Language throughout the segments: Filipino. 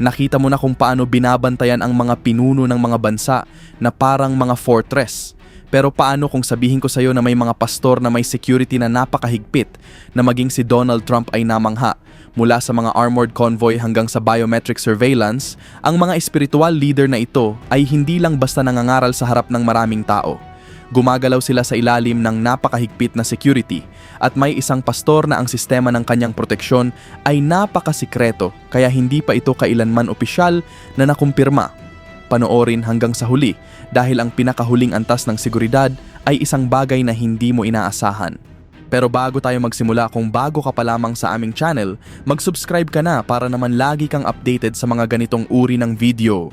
Nakita mo na kung paano binabantayan ang mga pinuno ng mga bansa na parang mga fortress. Pero paano kung sabihin ko sa'yo na may mga pastor na may security na napakahigpit na maging si Donald Trump ay namangha? Mula sa mga armored convoy hanggang sa biometric surveillance, ang mga espiritual leader na ito ay hindi lang basta nangangaral sa harap ng maraming tao. Gumagalaw sila sa ilalim ng napakahigpit na security at may isang pastor na ang sistema ng kanyang proteksyon ay napakasikreto kaya hindi pa ito kailanman opisyal na nakumpirma. Panoorin hanggang sa huli dahil ang pinakahuling antas ng seguridad ay isang bagay na hindi mo inaasahan. Pero bago tayo magsimula, kung bago ka pa lamang sa aming channel, mag-subscribe ka na para naman lagi kang updated sa mga ganitong uri ng video.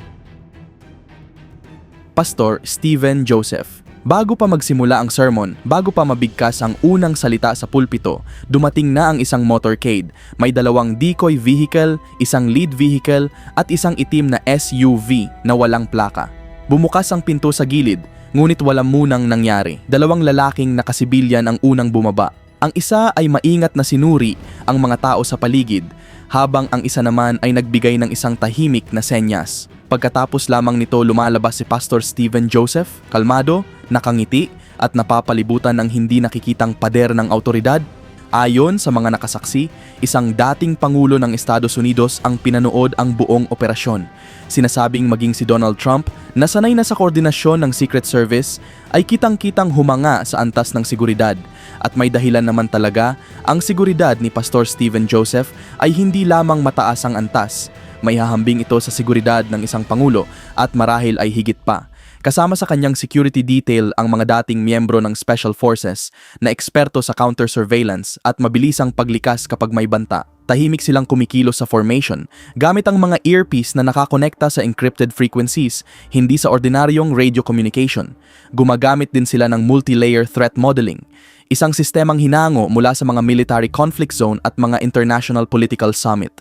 Pastor Steven Joseph. Bago pa magsimula ang sermon, bago pa mabigkas ang unang salita sa pulpito, dumating na ang isang motorcade. May 2 decoy vehicle, isang lead vehicle at isang itim na SUV na walang plaka. Bumukas ang pinto sa gilid, ngunit walang munang nangyari. 2 lalaking nakasibilyan ang unang bumaba. Ang isa ay maingat na sinuri ang mga tao sa paligid, habang ang isa naman ay nagbigay ng isang tahimik na senyas. Pagkatapos lamang nito lumalabas si Pastor Steven Joseph, kalmado, nakangiti at napapalibutan ng hindi nakikitang pader ng autoridad. Ayon sa mga nakasaksi, isang dating Pangulo ng Estados Unidos ang pinanood ang buong operasyon. Sinasabing maging si Donald Trump, na sanay na sa koordinasyon ng Secret Service, ay kitang-kitang humanga sa antas ng seguridad. At may dahilan naman talaga, ang seguridad ni Pastor Steven Joseph ay hindi lamang mataas ang antas. May hahambing ito sa seguridad ng isang Pangulo at marahil ay higit pa. Kasama sa kanyang security detail ang mga dating miyembro ng Special Forces na eksperto sa counter-surveillance at mabilisang paglikas kapag may banta. Tahimik silang kumikilos sa formation gamit ang mga earpiece na nakakonekta sa encrypted frequencies, hindi sa ordinaryong radio communication. Gumagamit din sila ng multi-layer threat modeling, isang sistemang hinango mula sa mga military conflict zone at mga international political summit.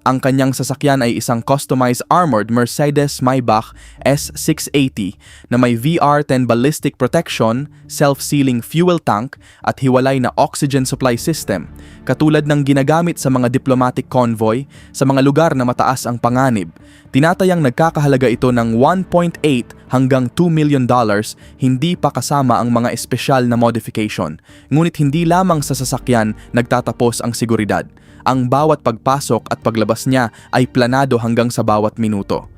Ang kanyang sasakyan ay isang customized armored Mercedes-Maybach S680 na may VR-10 ballistic protection, self-sealing fuel tank at hiwalay na oxygen supply system, katulad ng ginagamit sa mga diplomatic convoy sa mga lugar na mataas ang panganib. Tinatayang nagkakahalaga ito ng $1.8 hanggang $2 million, hindi pa kasama ang mga espesyal na modification. Ngunit hindi lamang sa sasakyan nagtatapos ang seguridad. Ang bawat pagpasok at paglabas niya ay planado hanggang sa bawat minuto.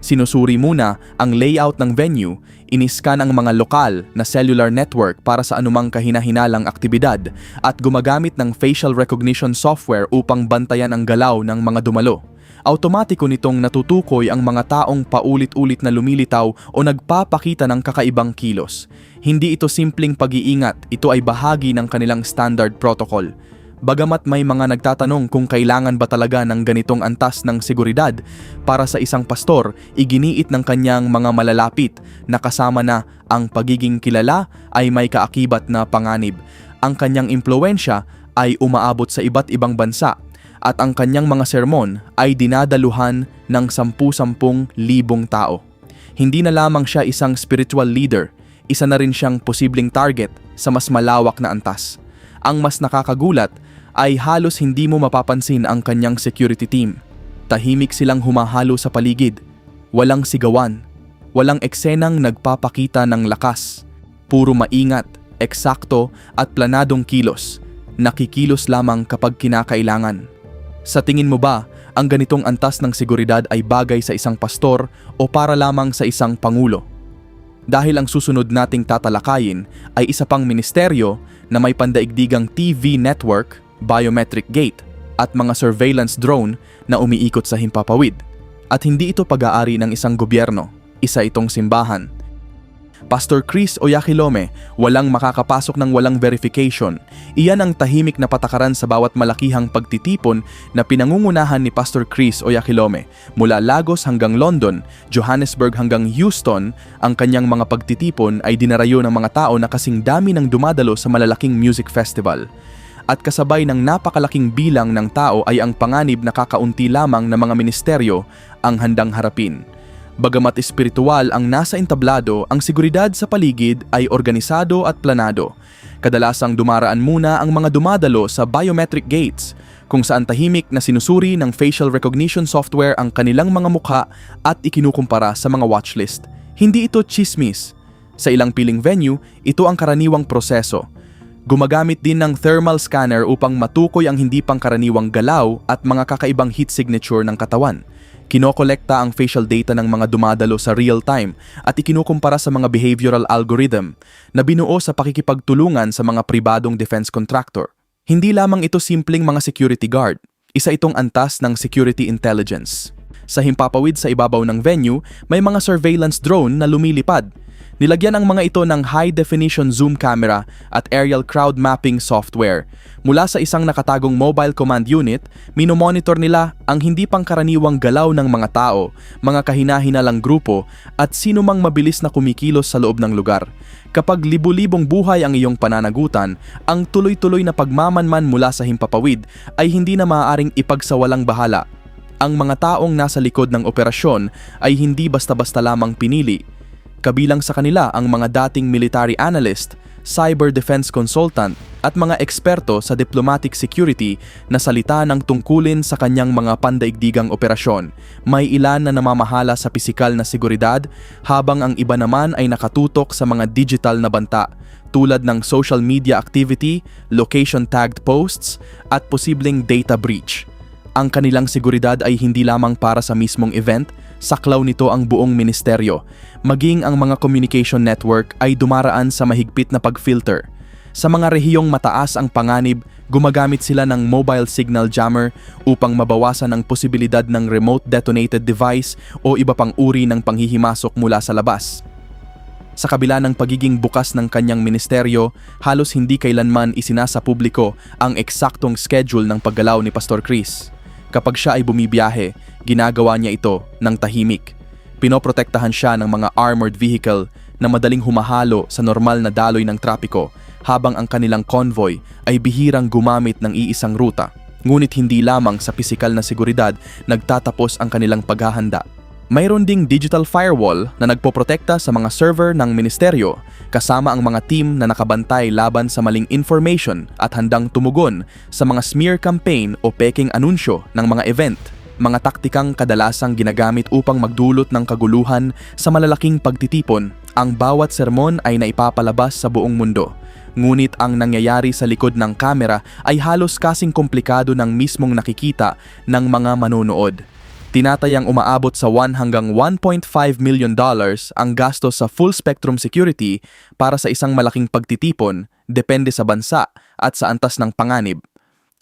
Sinusuri muna ang layout ng venue, iniskan ang mga lokal na cellular network para sa anumang kahina-hinalang aktibidad at gumagamit ng facial recognition software upang bantayan ang galaw ng mga dumalo. Automatiko nitong natutukoy ang mga taong paulit-ulit na lumilitaw o nagpapakita ng kakaibang kilos. Hindi ito simpleng pag-iingat, ito ay bahagi ng kanilang standard protocol. Bagamat may mga nagtatanong kung kailangan ba talaga ng ganitong antas ng seguridad para sa isang pastor, iginiit ng kanyang mga malalapit na kasama na ang pagiging kilala ay may kaakibat na panganib. Ang kanyang impluwensya ay umaabot sa iba't ibang bansa at ang kanyang mga sermon ay dinadaluhan ng 10,000 tao. Hindi na lamang siya isang spiritual leader, isa na rin siyang posibleng target sa mas malawak na antas. Ang mas nakakagulat ay halos hindi mo mapapansin ang kanyang security team. Tahimik silang humahalo sa paligid. Walang sigawan. Walang eksenang nagpapakita ng lakas. Puro maingat, eksakto at planadong kilos. Nakikilos lamang kapag kinakailangan. Sa tingin mo ba, ang ganitong antas ng seguridad ay bagay sa isang pastor o para lamang sa isang pangulo? Dahil ang susunod nating tatalakayin ay isa pang ministeryo na may pandaigdigang TV network, biometric gate, at mga surveillance drone na umiikot sa himpapawid. At hindi ito pag-aari ng isang gobyerno, isa itong simbahan. Pastor Chris Oyakhilome, walang makakapasok ng walang verification. Iyan ang tahimik na patakaran sa bawat malakihang pagtitipon na pinangungunahan ni Pastor Chris Oyakhilome. Mula Lagos hanggang London, Johannesburg hanggang Houston, ang kanyang mga pagtitipon ay dinarayo ng mga tao na kasing dami ng dumadalo sa malalaking music festival. At kasabay ng napakalaking bilang ng tao ay ang panganib na kakaunti lamang na mga ministeryo ang handang harapin. Bagamat espiritual ang nasa entablado, ang seguridad sa paligid ay organisado at planado. Kadalasang dumaraan muna ang mga dumadalo sa biometric gates, kung saan tahimik na sinusuri ng facial recognition software ang kanilang mga mukha at ikinukumpara sa mga watchlist. Hindi ito chismis. Sa ilang piling venue, ito ang karaniwang proseso. Gumagamit din ng thermal scanner upang matukoy ang hindi pangkaraniwang galaw at mga kakaibang heat signature ng katawan. Kinokolekta ang facial data ng mga dumadalo sa real time at ikinukumpara sa mga behavioral algorithm na binuo sa pakikipagtulungan sa mga pribadong defense contractor. Hindi lamang ito simpleng mga security guard, isa itong antas ng security intelligence. Sa himpapawid sa ibabaw ng venue, may mga surveillance drone na lumilipad. Nilagyan ang mga ito ng high-definition zoom camera at aerial crowd mapping software. Mula sa isang nakatagong mobile command unit, minomonitor nila ang hindi pangkaraniwang galaw ng mga tao, mga kahina-hinalang grupo, at sino mang mabilis na kumikilos sa loob ng lugar. Kapag libu-libong buhay ang iyong pananagutan, ang tuloy-tuloy na pagmamanman mula sa himpapawid ay hindi na maaaring ipagsawalang bahala. Ang mga taong nasa likod ng operasyon ay hindi basta-basta lamang pinili. Kabilang sa kanila ang mga dating military analyst, cyber defense consultant at mga eksperto sa diplomatic security na salita ng tungkulin sa kanyang mga pandaigdigang operasyon. May ilan na namamahala sa pisikal na seguridad habang ang iba naman ay nakatutok sa mga digital na banta tulad ng social media activity, location-tagged posts at posibleng data breach. Ang kanilang seguridad ay hindi lamang para sa mismong event, saklaw nito ang buong ministeryo. Maging ang mga communication network ay dumaraan sa mahigpit na pag-filter. Sa mga rehiyong mataas ang panganib, gumagamit sila ng mobile signal jammer upang mabawasan ang posibilidad ng remote detonated device o iba pang uri ng panghihimasok mula sa labas. Sa kabila ng pagiging bukas ng kanyang ministeryo, halos hindi kailanman isinasa publiko ang eksaktong schedule ng paggalaw ni Pastor Chris. Kapag siya ay bumibiyahe, ginagawa niya ito ng tahimik. Pinoprotektahan siya ng mga armored vehicle na madaling humahalo sa normal na daloy ng trapiko habang ang kanilang convoy ay bihirang gumamit ng iisang ruta. Ngunit hindi lamang sa pisikal na seguridad nagtatapos ang kanilang paghahanda. Mayroon ding digital firewall na nagpoprotekta sa mga server ng ministeryo kasama ang mga team na nakabantay laban sa maling information at handang tumugon sa mga smear campaign o peking anunsyo ng mga event. Mga taktikang kadalasang ginagamit upang magdulot ng kaguluhan sa malalaking pagtitipon. Ang bawat sermon ay naipapalabas sa buong mundo. Ngunit ang nangyayari sa likod ng kamera ay halos kasing komplikado ng mismong nakikita ng mga manonood. Tinatayang umaabot sa $1 hanggang $1.5 million ang gastos sa full spectrum security para sa isang malaking pagtitipon, depende sa bansa at sa antas ng panganib.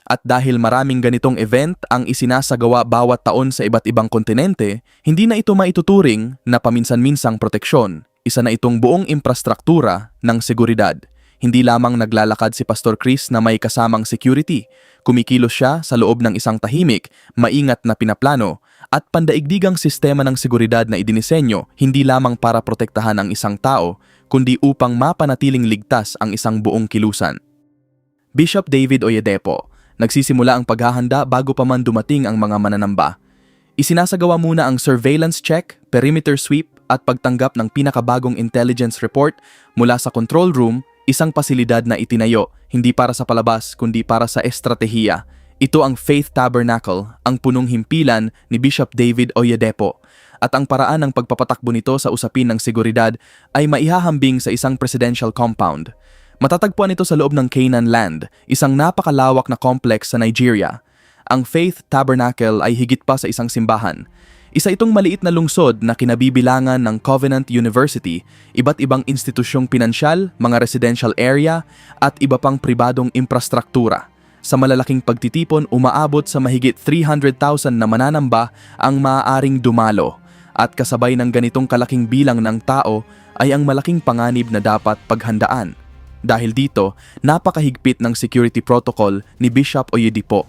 At dahil maraming ganitong event ang isinasagawa bawat taon sa iba't ibang kontinente, hindi na ito maituturing na paminsan-minsang proteksyon. Isa na itong buong infrastruktura ng seguridad. Hindi lamang naglalakad si Pastor Chris na may kasamang security. Kumikilos siya sa loob ng isang tahimik, maingat na pinaplano, at pandaigdigang sistema ng seguridad na idinisenyo hindi lamang para protektahan ang isang tao, kundi upang mapanatiling ligtas ang isang buong kilusan. Bishop David Oyedepo. Nagsisimula ang paghahanda bago pa man dumating ang mga mananamba. Isinasagawa muna ang surveillance check, perimeter sweep at pagtanggap ng pinakabagong intelligence report mula sa control room, isang pasilidad na itinayo hindi para sa palabas kundi para sa estratehiya. Ito ang Faith Tabernacle, ang punong himpilan ni Bishop David Oyedepo. At ang paraan ng pagpapatakbo nito sa usapin ng seguridad ay maihahambing sa isang presidential compound. Matatagpuan ito sa loob ng Canaan Land, isang napakalawak na complex sa Nigeria. Ang Faith Tabernacle ay higit pa sa isang simbahan. Isa itong maliit na lungsod na kinabibilangan ng Covenant University, iba't ibang institusyong pinansyal, mga residential area, at iba pang pribadong infrastruktura. Sa malalaking pagtitipon, umaabot sa mahigit 300,000 na mananamba ang maaaring dumalo. At kasabay ng ganitong kalaking bilang ng tao ay ang malaking panganib na dapat paghandaan. Dahil dito, napakahigpit ng security protocol ni Bishop Oyedepo.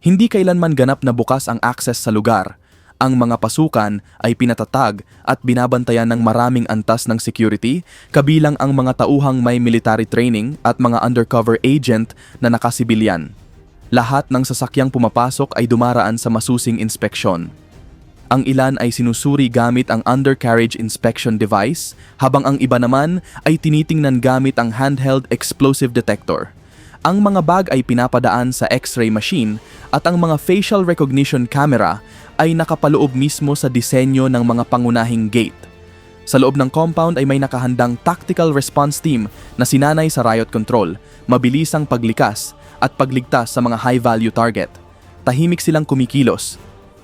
Hindi kailanman ganap na bukas ang access sa lugar. Ang mga pasukan ay pinatatag at binabantayan ng maraming antas ng security, kabilang ang mga tauhang may military training at mga undercover agent na nakasibilyan. Lahat ng sasakyang pumapasok ay dumaraan sa masusing inspeksyon. Ang ilan ay sinusuri gamit ang undercarriage inspection device, habang ang iba naman ay tinitingnan gamit ang handheld explosive detector. Ang mga bag ay pinapadaan sa X-ray machine at ang mga facial recognition camera ay nakapaloob mismo sa disenyo ng mga pangunahing gate. Sa loob ng compound ay may nakahandang tactical response team na sinanay sa riot control, mabilisang paglikas at pagligtas sa mga high-value target. Tahimik silang kumikilos.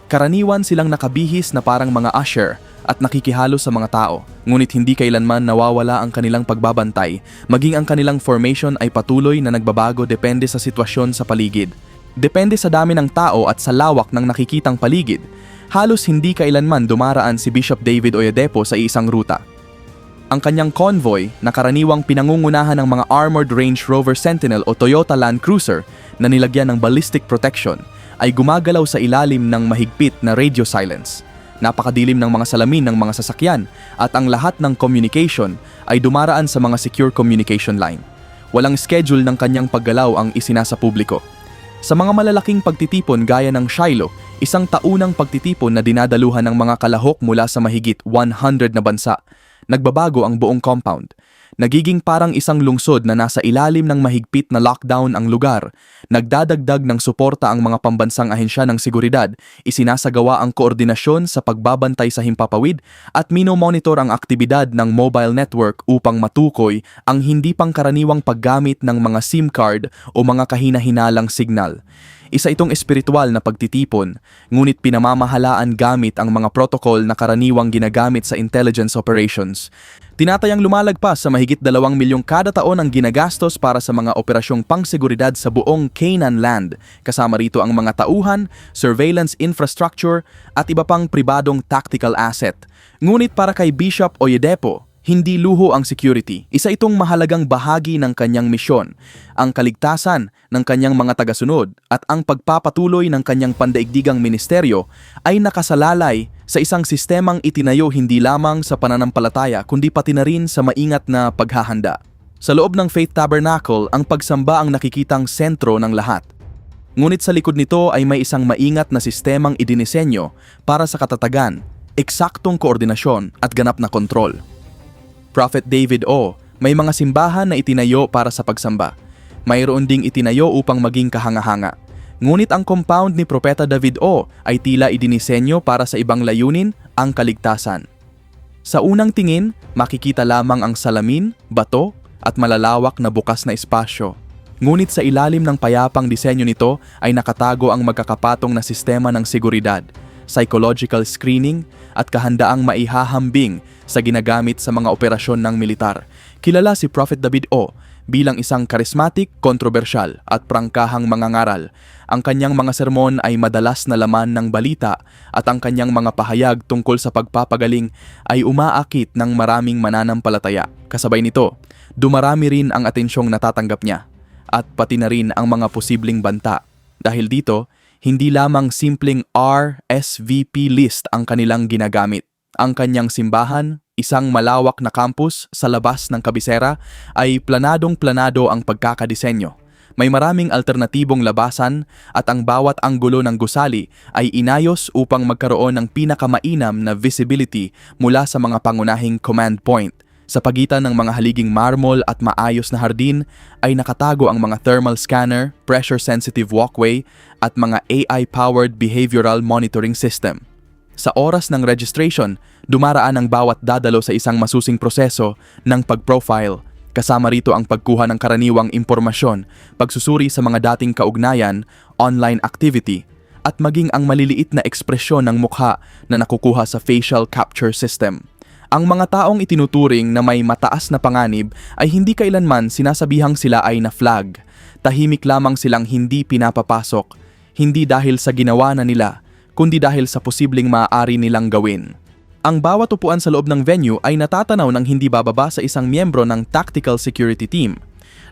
Karaniwan silang nakabihis na parang mga usher at nakikihalo sa mga tao, ngunit hindi kailanman nawawala ang kanilang pagbabantay, maging ang kanilang formation ay patuloy na nagbabago depende sa sitwasyon sa paligid. Depende sa dami ng tao at sa lawak ng nakikitang paligid, halos hindi kailanman dumaraan si Bishop David Oyedepo sa isang ruta. Ang kanyang convoy na karaniwang pinangungunahan ng mga Armored Range Rover Sentinel o Toyota Land Cruiser na nilagyan ng ballistic protection ay gumagalaw sa ilalim ng mahigpit na radio silence. Napakadilim ng mga salamin ng mga sasakyan at ang lahat ng communication ay dumaraan sa mga secure communication line. Walang schedule ng kanyang paggalaw ang isinasa publiko. Sa mga malalaking pagtitipon gaya ng Shiloh, isang taunang pagtitipon na dinadaluhan ng mga kalahok mula sa mahigit 100 na bansa, nagbabago ang buong compound. Nagiging parang isang lungsod na nasa ilalim ng mahigpit na lockdown ang lugar. Nagdadagdag ng suporta ang mga pambansang ahensya ng seguridad, isinasagawa ang koordinasyon sa pagbabantay sa himpapawid at minomonitor ang aktibidad ng mobile network upang matukoy ang hindi pangkaraniwang paggamit ng mga SIM card o mga kahina-hinalang signal. Isa itong espiritual na pagtitipon, ngunit pinamamahalaan gamit ang mga protocol na karaniwang ginagamit sa intelligence operations. Tinatayang lumalagpas sa mahigit 2 milyong kada taon ang ginagastos para sa mga operasyong pangseguridad sa buong Canaan land, kasama rito ang mga tauhan, surveillance infrastructure at iba pang pribadong tactical asset. Ngunit para kay Bishop Oyedepo, hindi luho ang security. Isa itong mahalagang bahagi ng kanyang misyon, ang kaligtasan ng kanyang mga tagasunod at ang pagpapatuloy ng kanyang pandaigdigang ministeryo ay nakasalalay sa isang sistemang itinayo hindi lamang sa pananampalataya kundi pati na rin sa maingat na paghahanda. Sa loob ng Faith Tabernacle, ang pagsamba ang nakikitang sentro ng lahat. Ngunit sa likod nito ay may isang maingat na sistemang idinisenyo para sa katatagan, eksaktong koordinasyon at ganap na kontrol. Prophet David O, may mga simbahan na itinayo para sa pagsamba. Mayroon ding itinayo upang maging kahanga-hanga. Ngunit ang compound ni Propeta David O ay tila idinisenyo para sa ibang layunin, ang kaligtasan. Sa unang tingin, makikita lamang ang salamin, bato, at malalawak na bukas na espasyo. Ngunit sa ilalim ng payapang disenyo nito ay nakatago ang magkakapatong na sistema ng seguridad, psychological screening, at kahandaang maihahambing sa ginagamit sa mga operasyon ng militar. Kilala si Prophet David O bilang isang charismatic, kontrobersyal at prangkahang mangangaral. Ang kanyang mga sermon ay madalas na laman ng balita at ang kanyang mga pahayag tungkol sa pagpapagaling ay umaakit ng maraming mananampalataya. Kasabay nito, dumarami rin ang atensyong natatanggap niya at pati na rin ang mga posibleng banta. Dahil dito, hindi lamang simpleng RSVP list ang kanilang ginagamit. Ang kanyang simbahan, isang malawak na campus sa labas ng kabisera, ay planadong-planado ang pagkakadisenyo. May maraming alternatibong labasan at ang bawat anggulo ng gusali ay inayos upang magkaroon ng pinakamainam na visibility mula sa mga pangunahing command point. Sa pagitan ng mga haliging marmol at maayos na hardin ay nakatago ang mga thermal scanner, pressure-sensitive walkway at mga AI-powered behavioral monitoring system. Sa oras ng registration, dumaraan ang bawat dadalo sa isang masusing proseso ng pag-profile. Kasama rito ang pagkuha ng karaniwang impormasyon, pagsusuri sa mga dating kaugnayan, online activity, at maging ang maliliit na ekspresyon ng mukha na nakukuha sa facial capture system. Ang mga taong itinuturing na may mataas na panganib ay hindi kailanman sinasabihang sila ay na-flag. Tahimik lamang silang hindi pinapapasok, hindi dahil sa ginawa na nila, kundi dahil sa posibleng maaari nilang gawin. Ang bawat upuan sa loob ng venue ay natatanaw ng hindi bababa sa isang miyembro ng tactical security team.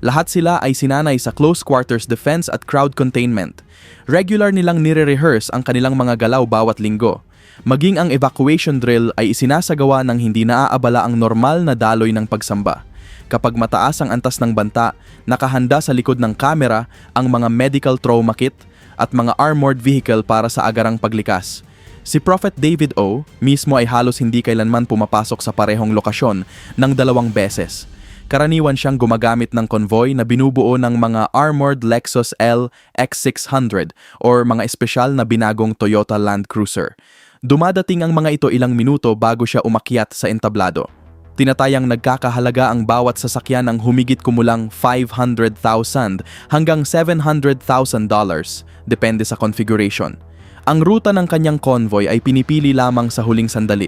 Lahat sila ay sinanay sa close quarters defense at crowd containment. Regular nilang nire-rehearse ang kanilang mga galaw bawat linggo. Maging ang evacuation drill ay isinasagawa ng hindi naaabala ang normal na daloy ng pagsamba. Kapag mataas ang antas ng banta, nakahanda sa likod ng kamera ang mga medical trauma kit at mga armored vehicle para sa agarang paglikas. Si Prophet David O mismo ay halos hindi kailanman pumapasok sa parehong lokasyon ng 2 beses. Karaniwan siyang gumagamit ng convoy na binubuo ng mga armored Lexus LX600 or mga espesyal na binagong Toyota Land Cruiser. Dumadating ang mga ito ilang minuto bago siya umakyat sa entablado. Tinatayang nagkakahalaga ang bawat sasakyan ng humigit kumulang $500,000 hanggang $700,000, depende sa configuration. Ang ruta ng kanyang convoy ay pinipili lamang sa huling sandali.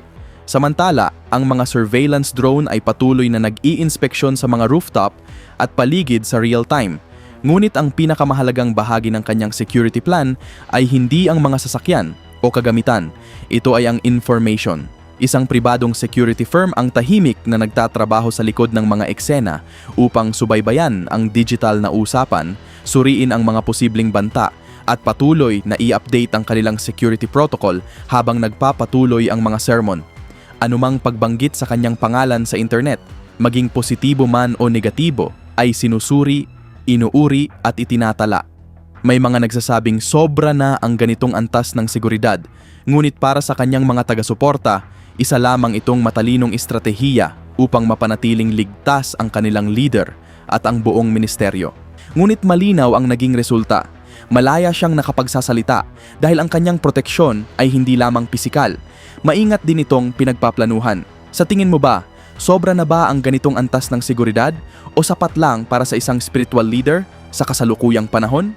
Samantala, ang mga surveillance drone ay patuloy na nag-i-inspeksyon sa mga rooftop at paligid sa real time. Ngunit ang pinakamahalagang bahagi ng kanyang security plan ay hindi ang mga sasakyan o kagamitan. Ito ay ang information. Isang pribadong security firm ang tahimik na nagtatrabaho sa likod ng mga eksena upang subaybayan ang digital na usapan, suriin ang mga posibleng banta, at patuloy na i-update ang kanilang security protocol habang nagpapatuloy ang mga sermon. Anumang pagbanggit sa kanyang pangalan sa internet, maging positibo man o negatibo, ay sinusuri, inuuri at itinatala. May mga nagsasabing sobra na ang ganitong antas ng seguridad, ngunit para sa kanyang mga taga-suporta, isa lamang itong matalinong estratehiya upang mapanatiling ligtas ang kanilang leader at ang buong ministeryo. Ngunit malinaw ang naging resulta. Malaya siyang nakapagsasalita dahil ang kanyang proteksyon ay hindi lamang pisikal. Maingat din itong pinagpaplanuhan. Sa tingin mo ba, sobra na ba ang ganitong antas ng seguridad o sapat lang para sa isang spiritual leader sa kasalukuyang panahon?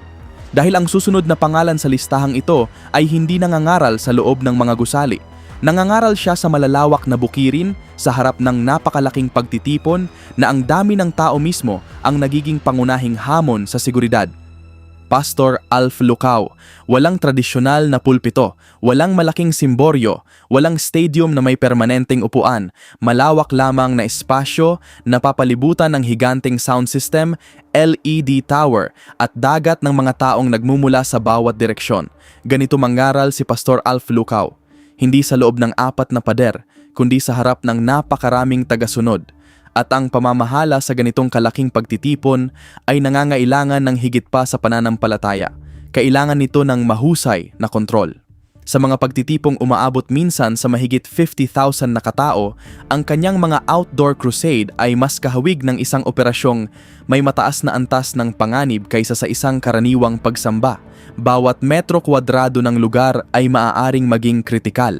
Dahil ang susunod na pangalan sa listahang ito ay hindi nangangaral sa loob ng mga gusali. Nangangaral siya sa malalawak na bukirin sa harap ng napakalaking pagtitipon na ang dami ng tao mismo ang nagiging pangunahing hamon sa seguridad. Pastor Alf Lucao, walang tradisyonal na pulpito, walang malaking simboryo, walang stadium na may permanenteng upuan, malawak lamang na espasyo, napapalibutan ng higanteng sound system, LED tower, at dagat ng mga taong nagmumula sa bawat direksyon. Ganito mangaral si Pastor Alf Lucao. Hindi sa loob ng 4 na pader, kundi sa harap ng napakaraming tagasunod. At ang pamamahala sa ganitong kalaking pagtitipon ay nangangailangan ng higit pa sa pananampalataya. Kailangan nito ng mahusay na kontrol. Sa mga pagtitipong umaabot minsan sa mahigit 50,000 na katao, ang kanyang mga outdoor crusade ay mas kahawig ng isang operasyong may mataas na antas ng panganib kaysa sa isang karaniwang pagsamba. Bawat metro kwadrado ng lugar ay maaaring maging kritikal.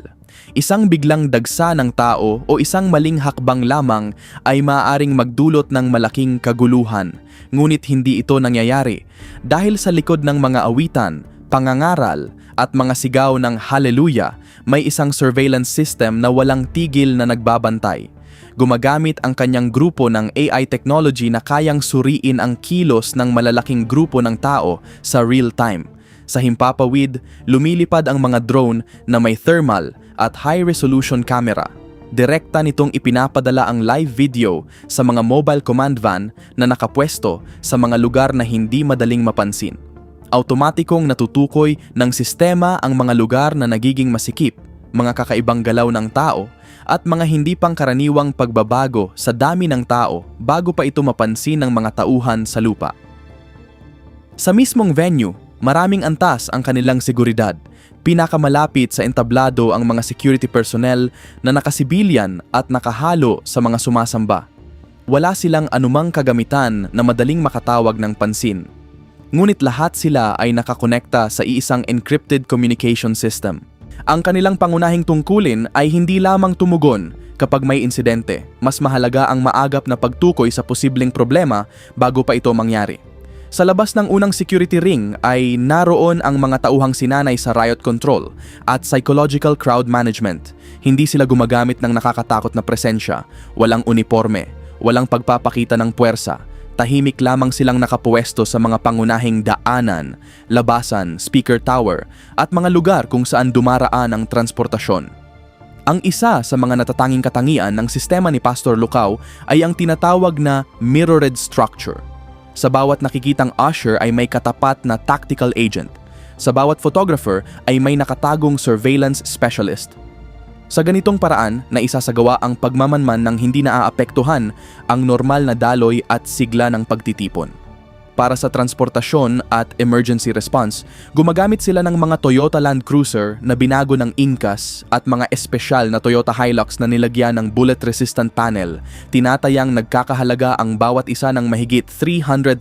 Isang biglang dagsa ng tao o isang maling hakbang lamang ay maaaring magdulot ng malaking kaguluhan. Ngunit hindi ito nangyayari dahil sa likod ng mga awitan, pangangaral at mga sigaw ng haleluya, may isang surveillance system na walang tigil na nagbabantay. Gumagamit ang kanyang grupo ng AI technology na kayang suriin ang kilos ng malalaking grupo ng tao sa real time. Sa himpapawid, lumilipad ang mga drone na may thermal at high-resolution camera. Direkta nitong ipinapadala ang live video sa mga mobile command van na nakapwesto sa mga lugar na hindi madaling mapansin. Automatikong natutukoy ng sistema ang mga lugar na nagiging masikip, mga kakaibang galaw ng tao, at mga hindi pangkaraniwang pagbabago sa dami ng tao bago pa ito mapansin ng mga tauhan sa lupa. Sa mismong venue, maraming antas ang kanilang seguridad. Pinakamalapit sa entablado ang mga security personnel na nakasibilyan at nakahalo sa mga sumasamba. Wala silang anumang kagamitan na madaling makatawag ng pansin. Ngunit lahat sila ay nakakonekta sa iisang encrypted communication system. Ang kanilang pangunahing tungkulin ay hindi lamang tumugon kapag may insidente. Mas mahalaga ang maagap na pagtukoy sa posibleng problema bago pa ito mangyari. Sa labas ng unang security ring ay naroon ang mga tauhang sinanay sa riot control at psychological crowd management. Hindi sila gumagamit ng nakakatakot na presensya, walang uniforme, walang pagpapakita ng puwersa. Tahimik lamang silang nakapuwesto sa mga pangunahing daanan, labasan, speaker tower at mga lugar kung saan dumaraan ang transportasyon. Ang isa sa mga natatanging katangian ng sistema ni Pastor Lucao ay ang tinatawag na mirrored structure. Sa bawat nakikitang usher ay may katapat na tactical agent. Sa bawat photographer ay may nakatagong surveillance specialist. Sa ganitong paraan, naisasagawa ang pagmamanman ng hindi naaapektuhan ang normal na daloy at sigla ng pagtitipon. Para sa transportasyon at emergency response, gumagamit sila ng mga Toyota Land Cruiser na binago ng Incas at mga espesyal na Toyota Hilux na nilagyan ng bullet-resistant panel. Tinatayang nagkakahalaga ang bawat isa ng mahigit $300,000.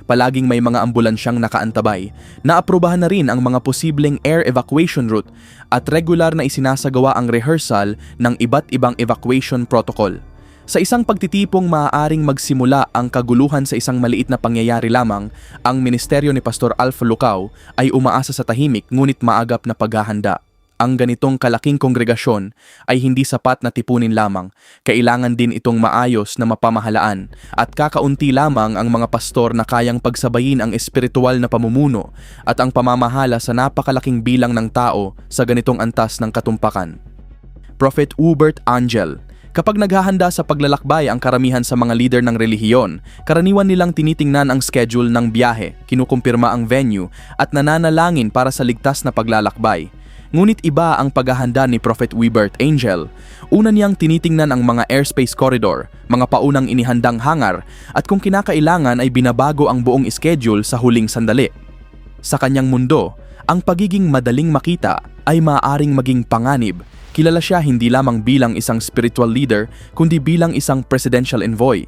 Palaging may mga ambulansyang nakaantabay. Naaprubahan na rin ang mga posibleng air evacuation route at regular na isinasagawa ang rehearsal ng iba't ibang evacuation protocol. Sa isang pagtitipong maaaring magsimula ang kaguluhan sa isang maliit na pangyayari lamang, ang ministeryo ni Pastor Alpha Lucao ay umaasa sa tahimik ngunit maagap na paghahanda. Ang ganitong kalaking kongregasyon ay hindi sapat na tipunin lamang, kailangan din itong maayos na mapamahalaan at kakaunti lamang ang mga pastor na kayang pagsabayin ang espiritual na pamumuno at ang pamamahala sa napakalaking bilang ng tao sa ganitong antas ng katumpakan. Prophet Hubert Angel. Kapag naghahanda sa paglalakbay ang karamihan sa mga leader ng relihiyon, karaniwan nilang tinitingnan ang schedule ng biyahe, kinukumpirma ang venue, at nananalangin para sa ligtas na paglalakbay. Ngunit iba ang paghahanda ni Prophet Hubert Angel. Una niyang tinitingnan ang mga airspace corridor, mga paunang inihandang hangar, at kung kinakailangan ay binabago ang buong schedule sa huling sandali. Sa kanyang mundo, ang pagiging madaling makita ay maaaring maging panganib. Kilala siya hindi lamang bilang isang spiritual leader, kundi bilang isang presidential envoy.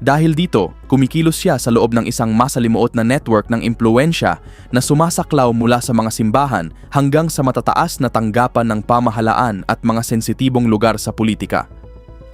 Dahil dito, kumikilos siya sa loob ng isang masalimuot na network ng impluensya na sumasaklaw mula sa mga simbahan hanggang sa matataas na tanggapan ng pamahalaan at mga sensitibong lugar sa politika.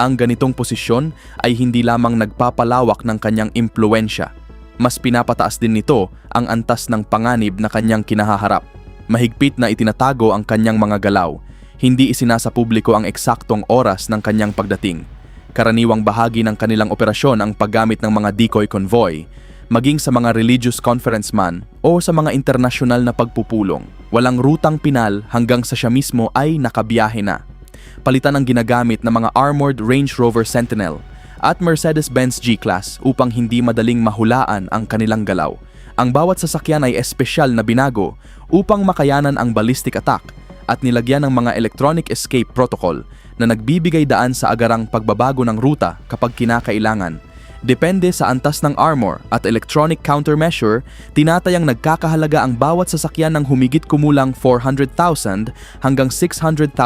Ang ganitong posisyon ay hindi lamang nagpapalawak ng kanyang impluensya, mas pinapataas din nito ang antas ng panganib na kanyang kinahaharap. Mahigpit na itinatago ang kanyang mga galaw. Hindi isinasa publiko ang eksaktong oras ng kanyang pagdating. Karaniwang bahagi ng kanilang operasyon ang paggamit ng mga decoy convoy, maging sa mga religious conference man o sa mga internasyonal na pagpupulong. Walang rutang pinal hanggang sa siya mismo ay nakabiyahe na. Palitan ang ginagamit ng mga armored Range Rover Sentinel at Mercedes-Benz G-Class upang hindi madaling mahulaan ang kanilang galaw. Ang bawat sasakyan ay espesyal na binago upang makayanan ang ballistic attack at nilagyan ng mga electronic escape protocol na nagbibigay daan sa agarang pagbabago ng ruta kapag kinakailangan. Depende sa antas ng armor at electronic countermeasure, tinatayang nagkakahalaga ang bawat sasakyan ng humigit kumulang $400,000 hanggang $600,000.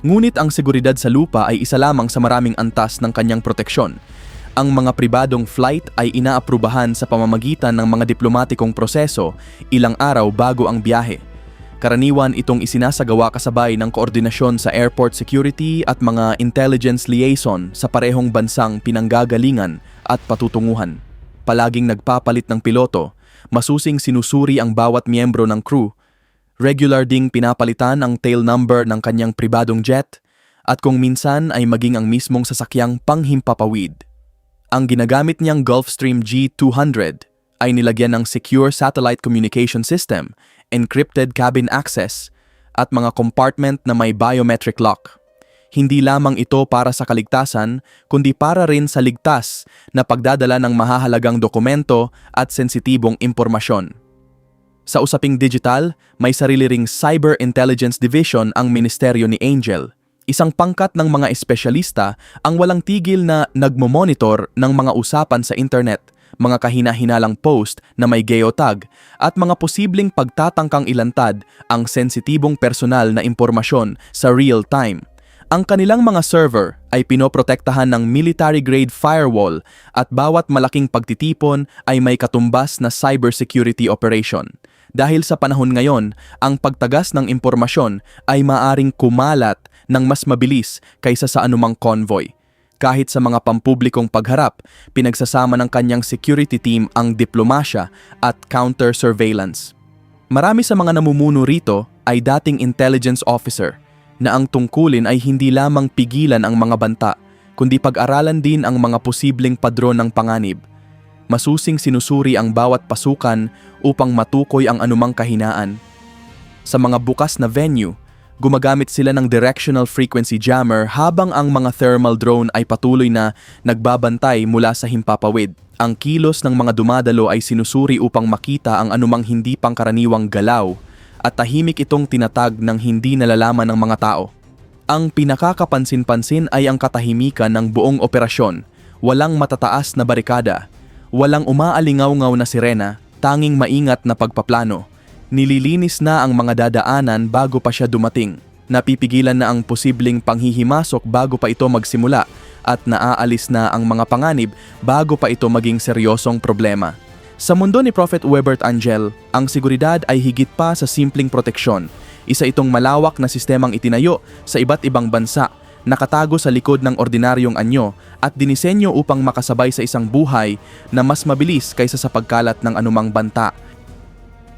Ngunit ang seguridad sa lupa ay isa lamang sa maraming antas ng kanyang proteksyon. Ang mga pribadong flight ay inaaprubahan sa pamamagitan ng mga diplomatikong proseso ilang araw bago ang biyahe. Karaniwan itong isinasagawa kasabay ng koordinasyon sa airport security at mga intelligence liaison sa parehong bansang pinanggagalingan at patutunguhan. Palaging nagpapalit ng piloto, masusing sinusuri ang bawat miyembro ng crew, regular ding pinapalitan ang tail number ng kanyang pribadong jet, at kung minsan ay maging ang mismong sasakyang panghimpapawid. Ang ginagamit niyang Gulfstream G200 ay nilagyan ng secure satellite communication system, encrypted cabin access, at mga compartment na may biometric lock. Hindi lamang ito para sa kaligtasan, kundi para rin sa ligtas na pagdadala ng mahahalagang dokumento at sensitibong impormasyon. Sa usaping digital, may sarili ring Cyber Intelligence Division ang ministeryo ni Angel. Isang pangkat ng mga espesyalista ang walang tigil na nagmomonitor ng mga usapan sa internet, mga kahina-hinalang post na may geotag, at mga posibleng pagtatangkang ilantad ang sensitibong personal na impormasyon sa real time. Ang kanilang mga server ay pinoprotektahan ng military-grade firewall at bawat malaking pagtitipon ay may katumbas na cybersecurity operation. Dahil sa panahon ngayon, ang pagtagas ng impormasyon ay maaring kumalat ng mas mabilis kaysa sa anumang convoy. Kahit sa mga pampublikong pagharap, pinagsasama ng kanyang security team ang diplomasya at counter-surveillance. Marami sa mga namumuno rito ay dating intelligence officer na ang tungkulin ay hindi lamang pigilan ang mga banta, kundi pag-aralan din ang mga posibleng padron ng panganib. Masusing sinusuri ang bawat pasukan upang matukoy ang anumang kahinaan. Sa mga bukas na venue, gumagamit sila ng directional frequency jammer habang ang mga thermal drone ay patuloy na nagbabantay mula sa himpapawid. Ang kilos ng mga dumadalo ay sinusuri upang makita ang anumang hindi pangkaraniwang galaw at tahimik itong tinatag ng hindi nalalaman ng mga tao. Ang pinakakapansin-pansin ay ang katahimikan ng buong operasyon. Walang matataas na barikada, Walang umaalingaw-ngaw na sirena, tanging maingat na pagpaplano. Nililinis na ang mga dadaanan bago pa siya dumating. Napipigilan na ang posibleng panghihimasok bago pa ito magsimula at naaalis na ang mga panganib bago pa ito maging seryosong problema. Sa mundo ni Prophet Webert Angel, ang seguridad ay higit pa sa simpleng proteksyon. Isa itong malawak na sistemang itinayo sa iba't ibang bansa, nakatago sa likod ng ordinaryong anyo at dinisenyo upang makasabay sa isang buhay na mas mabilis kaysa sa pagkalat ng anumang banta.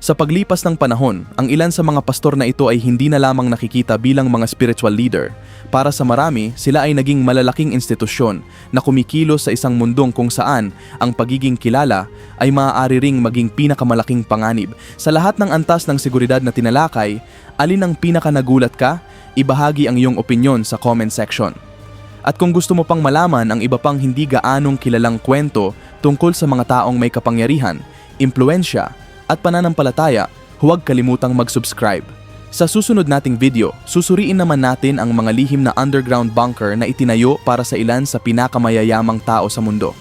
Sa paglipas ng panahon, ang ilan sa mga pastor na ito ay hindi na lamang nakikita bilang mga spiritual leader. Para sa marami, sila ay naging malalaking institusyon na kumikilos sa isang mundong kung saan ang pagiging kilala ay maaari ring maging pinakamalaking panganib. Sa lahat ng antas ng seguridad na tinalakay, alin ang pinakanagulat ka? Ibahagi ang iyong opinyon sa comment section. At kung gusto mo pang malaman ang iba pang hindi gaanong kilalang kwento tungkol sa mga taong may kapangyarihan, impluensya, at pananampalataya, huwag kalimutang mag-subscribe. Sa susunod nating video, susuriin naman natin ang mga lihim na underground bunker na itinayo para sa ilan sa pinakamayayamang tao sa mundo.